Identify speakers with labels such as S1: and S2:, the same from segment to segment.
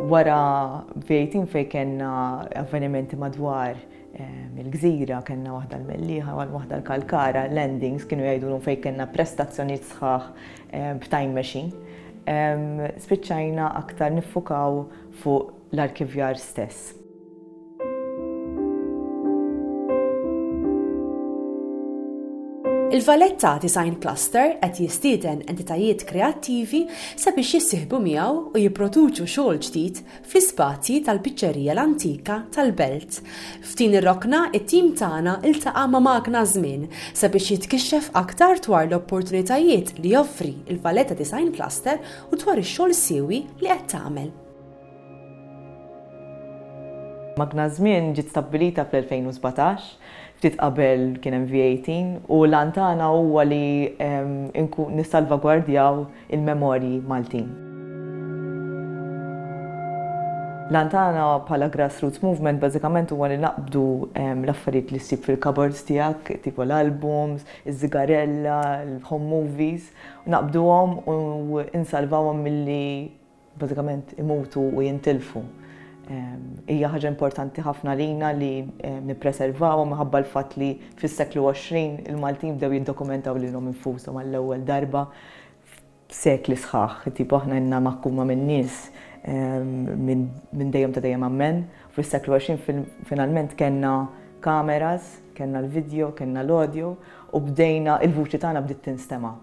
S1: Wara V18 fejn kellna avvenimenti madwar il-Gżira, kellna waħda l-Mellieħa, waħda l-Kalkara, landings kienu jgħidulhom fejn kellna prestazzjonijiet sħaħ b'time machine. Spiċċajna aktar niffukaw fuq l-arkivjar stess.
S2: Il-Valletta Design Cluster qed jistieden entitajiet kreattivi sabiex jissieħbu miegħu u jipproduċu xogħol ġdid fl-ispazji tal-Biċċerija l-Antika tal-Belt. F'din ir-rokna it-tim tagħna iltaqa' ma' Magna Żmien sabiex jitkixxef aktar dwar l-opportunitajiet li joffri il-Valletta Design Cluster u dwar ix-xogħol siewi li qed tagħmel.
S1: Magna Żmien ġiet stabbilita fl-2017. Ftit qabel kien hemm V18 u l-antana huwa li nissalvagwardjaw il-memorji Maltin. L-antana bħala grassroots movement bażikament huwa li naqbdu l-affarijiet li ssib fil-cupboards tiegħek, tipo l-albums, iż-żigarella, l-home movies, naqbduhom u insalvawhom milli bażikament imutu u jintilfu. Hija ħaġa importanti ħafna lina li nippreservawhom minħabba l-fatt li fis-seklu 20 il-Maltin bdew jiddokumentaw lilhom infushom għall-ewwel darba f'sekli sħaħ. Tipo aħna inna maħkuma minn nies minn dejjem ta' dejjem ammen. Fis-seklu 20 finalment kellna kameras, kellna l-video, kellna l-audio u bdejna il-vuċi tagħna bdiet tinstema'.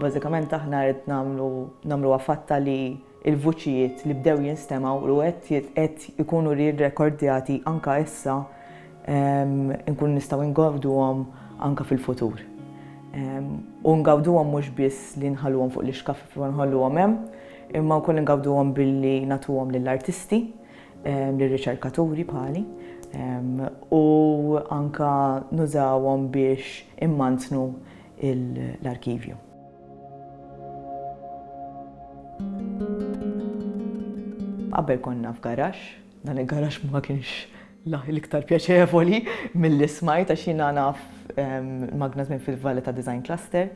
S1: Bażikament aħna rrid nagħmlu fatta li l-vuċijiet li bdew jinstemaw u qed ikunu rirrekordjati anke issa nkunu nistgħu ngawduhom anke fil-futur. U ngawduhom mhux biss li nħalluhom fuq l-ixkaf u nħalluhom hemm, imma wkoll ngawduhom billi nagħtuhom lill-artisti, lir-riċerkaturi bħali, u anke nużawhom biex immantnu l-arkivju. Qabel konna f'garax, dan il-garax ma kienx l-iktar pjaċevoli mill-ismajt għax jiena naf Magna Żmien fil-Valletta Design Cluster,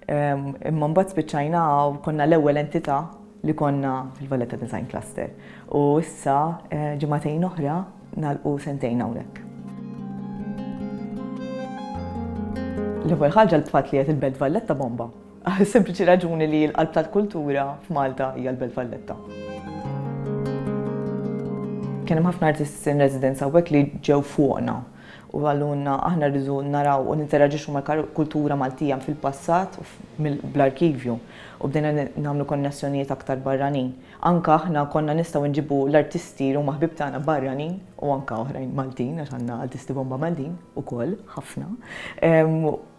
S1: imma mbagħad spiċċajna konna l-ewwel entità li konna fil-Valletta Design Cluster. U issa ġimagħtejn oħra nagħlqu sentejn hawnhekk. L-ewwel ħaġa l-fatt li qed il-Belt Valletta bomba. Sempliċi raġuni li l-qalb tal-kultura f'Malta hija l-Belt Valletta. Kien hemm ħafna artists in residence hawnhekk li ġew fuqna u għalluna aħna rridu naraw u ninteraġixxu mal-kultura Maltija fil-passat bl-arkivju u bdejna nagħmlu konnessjonijiet aktar barranin. Anke aħna konna nistgħu nġibu l-artisti li huma ħbib tagħna barranin u anke oħrajn Maltin għax għandna artisti bomba Maltin ukoll ħafna.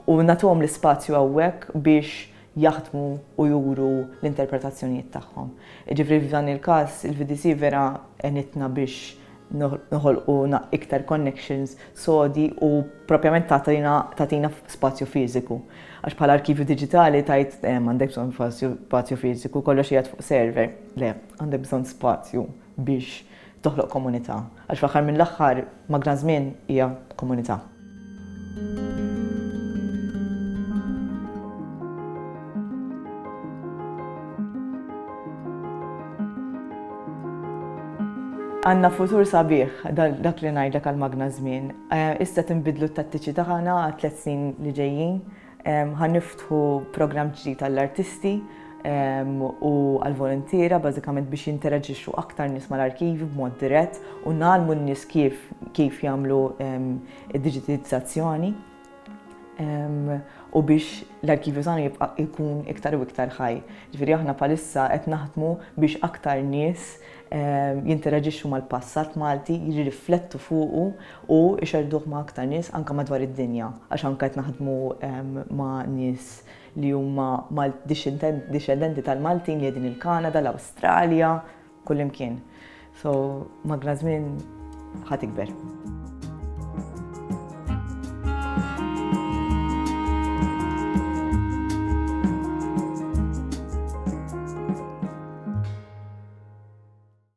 S1: U nagħtuhom l-ispazju hawnhekk biex jaħdmu u juru l-interpretazzjonijiet tagħhom. Ġifri f'dan il-każ il-VDC vera għenitna biex noħolqu iktar connections sodi u propjament tagħtina spazju fiżiku. Għax bħala arkivju diġitali tajt m'għandek bżonn spazju fiżiku, kollox qiegħed fuq server. Le, għandek bżonn spazju biex toħloq komunità. Għax fl-aħħar mill-aħħar Magna Żmien hija komunità. Għandna futur sabiħ, dak li ngħidlek għal Magna Żmien. Issa tinbidlu t-tattiċi tagħna għal 3 snin li ġejjin. Ħaniftħu programm ġdid għall-artisti u għall-volontiera bażikament biex jinteraġixxu aktar nies mal-arkivju b'mod dirett u nagħlmu n-nies kif jagħmlu id-diġitizzazzjoni u biex l-arkivju tagħna jibqa' jkun iktar u iktar ħaj. Ġifieri aħna bħalissa qed naħdmu biex aktar nies jinteraġixxu mal-passat Malti, jirriflettu fuqu u jxerduh ma' aktar nies anke madwar id-dinja għax anke qed naħdmu ma' nies li huma dixxendenti tal-Maltin li qegħdin il-Kanada, l-Awstralja, kullimkien. So Magna Żmien ħadd ikber.